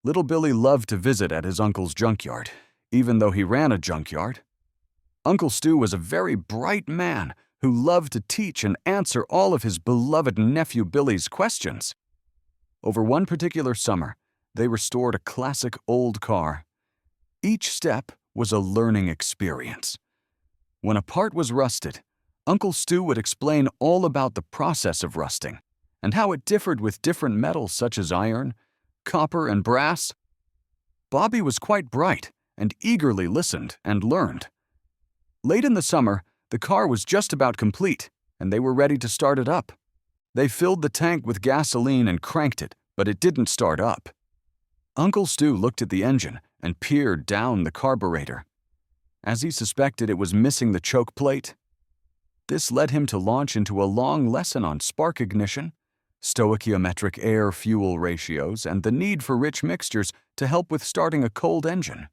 Little Billy loved to visit at his uncle's junkyard, even though he ran a junkyard. Uncle Stu was a very bright man who loved to teach and answer all of his beloved nephew Billy's questions. Over one particular summer, they restored a classic old car. Each step was a learning experience. When a part was rusted, Uncle Stu would explain all about the process of rusting and how it differed with different metals such as iron, copper, and brass. Bobby was quite bright and eagerly listened and learned. Late in the summer, the car was just about complete, and they were ready to start it up. They filled the tank with gasoline and cranked it, but it didn't start up. Uncle Stu looked at the engine and peered down the carburetor. As he suspected it was missing the choke plate, this led him to launch into a long lesson on spark ignition, stoichiometric air-fuel ratios, and the need for rich mixtures to help with starting a cold engine.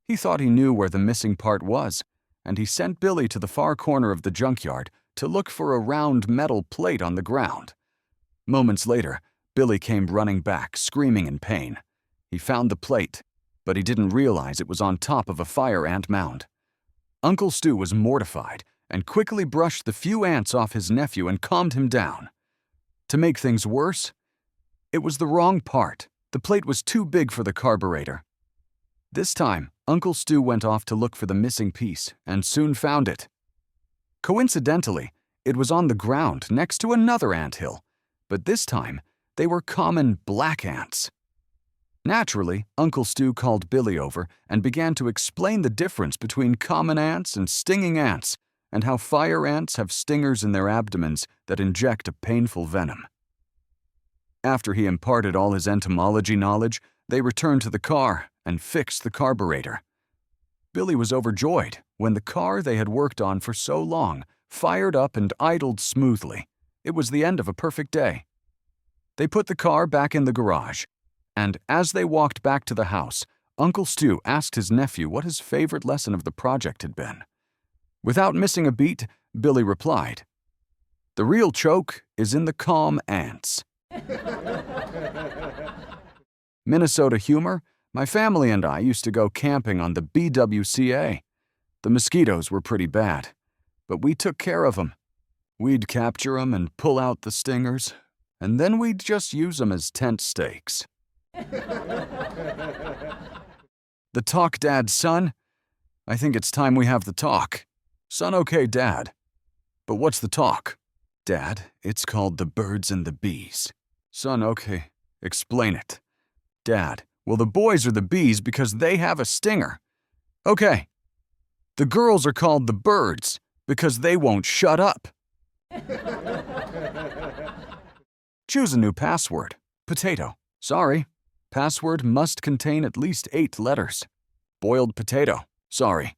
He thought he knew where the missing part was, and he sent Billy to the far corner of the junkyard to look for a round metal plate on the ground. Moments later, Billy came running back, screaming in pain. He found the plate, but he didn't realize it was on top of a fire ant mound. Uncle Stu was mortified and quickly brushed the few ants off his nephew and calmed him down. To make things worse, it was the wrong part. The plate was too big for the carburetor. This time, Uncle Stu went off to look for the missing piece and soon found it. Coincidentally, it was on the ground next to another anthill, but this time they were common black ants. Naturally, Uncle Stu called Billy over and began to explain the difference between common ants and stinging ants, and how fire ants have stingers in their abdomens that inject a painful venom. After he imparted all his entomology knowledge, they returned to the car and fixed the carburetor. Billy was overjoyed when the car they had worked on for so long fired up and idled smoothly. It was the end of a perfect day. They put the car back in the garage, and as they walked back to the house, Uncle Stu asked his nephew what his favorite lesson of the project had been. Without missing a beat, Billy replied, "The real choke is in the calm ants." Minnesota humor? My family and I used to go camping on the BWCA. The mosquitoes were pretty bad, but we took care of them. We'd capture them and pull out the stingers, and then we'd just use them as tent stakes. The talk, Dad, son? I think it's time we have the talk. Son, okay, Dad. But what's the talk? Dad, it's called The Birds and the Bees. Son, okay, explain it. Dad, well, the boys are the bees because they have a stinger. Okay. The girls are called the birds because they won't shut up. Choose a new password. Potato. Sorry. Password must contain at least 8 letters. Boiled potato. Sorry.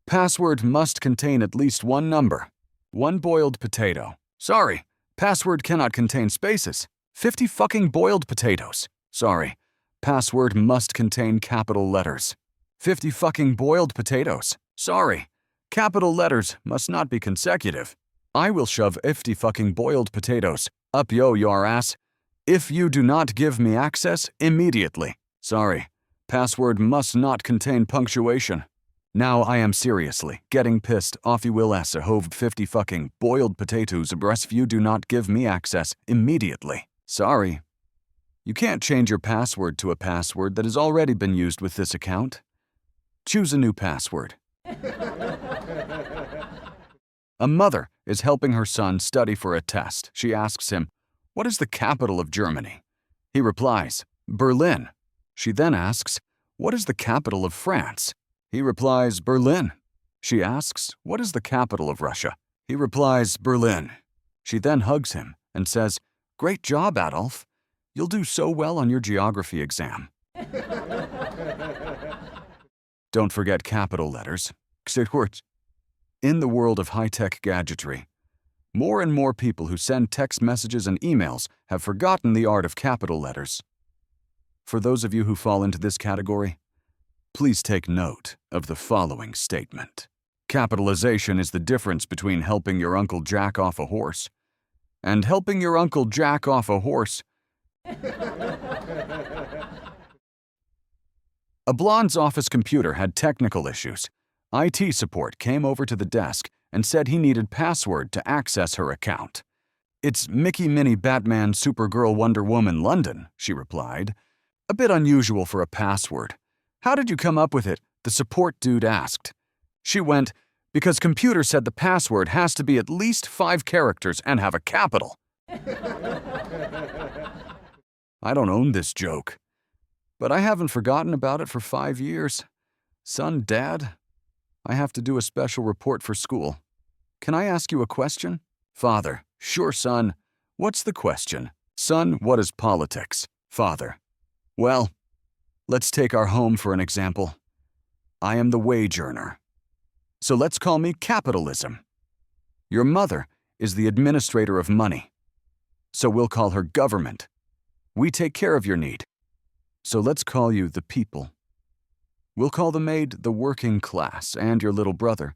Password must contain at least 1 number. 1 boiled potato. Sorry. Password cannot contain spaces. 50 fucking boiled potatoes. Sorry. Password must contain capital letters. 50 fucking boiled potatoes. Sorry. Capital letters must not be consecutive. I will shove 50 fucking boiled potatoes up your ass if you do not give me access immediately. Sorry. Password must not contain punctuation. Now I am seriously getting pissed off you will ass a hove 50 fucking boiled potatoes if you do not give me access immediately. Sorry. You can't change your password to a password that has already been used with this account. Choose a new password. A mother is helping her son study for a test. She asks him, "What is the capital of Germany?" He replies, "Berlin." She then asks, "What is the capital of France?" He replies, "Berlin." She asks, "What is the capital of Russia?" He replies, "Berlin." She then hugs him and says, "Great job, Adolf. You'll do so well on your geography exam." Don't forget capital letters. In the world of high-tech gadgetry, more and more people who send text messages and emails have forgotten the art of capital letters. For those of you who fall into this category, please take note of the following statement. Capitalization is the difference between helping your uncle jack off a horse and helping your uncle jack off a horse. A blonde's office computer had technical issues. IT support came over to the desk and said he needed password to access her account. "It's Mickey Minnie Batman Supergirl Wonder Woman London," she replied. "A bit unusual for a password. How did you come up with it?" the support dude asked. She went, "Because computer said the password has to be at least 5 characters and have a capital." I don't own this joke, but I haven't forgotten about it for 5 years. Son, Dad, I have to do a special report for school. Can I ask you a question? Father, sure, son. What's the question? Son, what is politics? Father, well, let's take our home for an example. I am the wage earner. So let's call me capitalism. Your mother is the administrator of money. So we'll call her government. We take care of your need. So let's call you the people. We'll call the maid the working class and your little brother.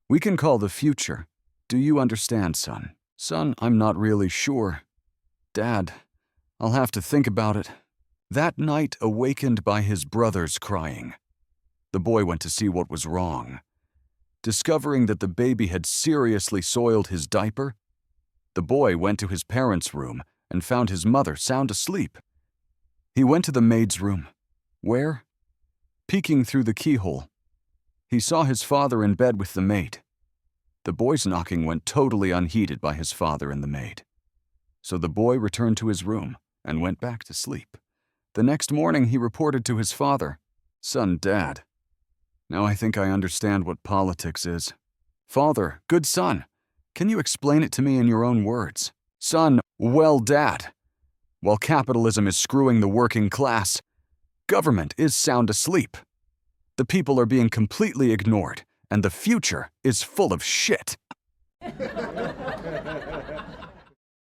We can call the future. Do you understand, son? Son, I'm not really sure. Dad, I'll have to think about it. That night, awakened by his brother's crying, the boy went to see what was wrong. Discovering that the baby had seriously soiled his diaper, the boy went to his parents' room and found his mother sound asleep. He went to the maid's room, where, peeking through the keyhole, he saw his father in bed with the maid. The boy's knocking went totally unheeded by his father and the maid. So the boy returned to his room and went back to sleep. The next morning he reported to his father, "Son, Dad, now I think I understand what politics is." "Father, good son, can you explain it to me in your own words?" "Son, well, Dad, while capitalism is screwing the working class, government is sound asleep. The people are being completely ignored, and the future is full of shit."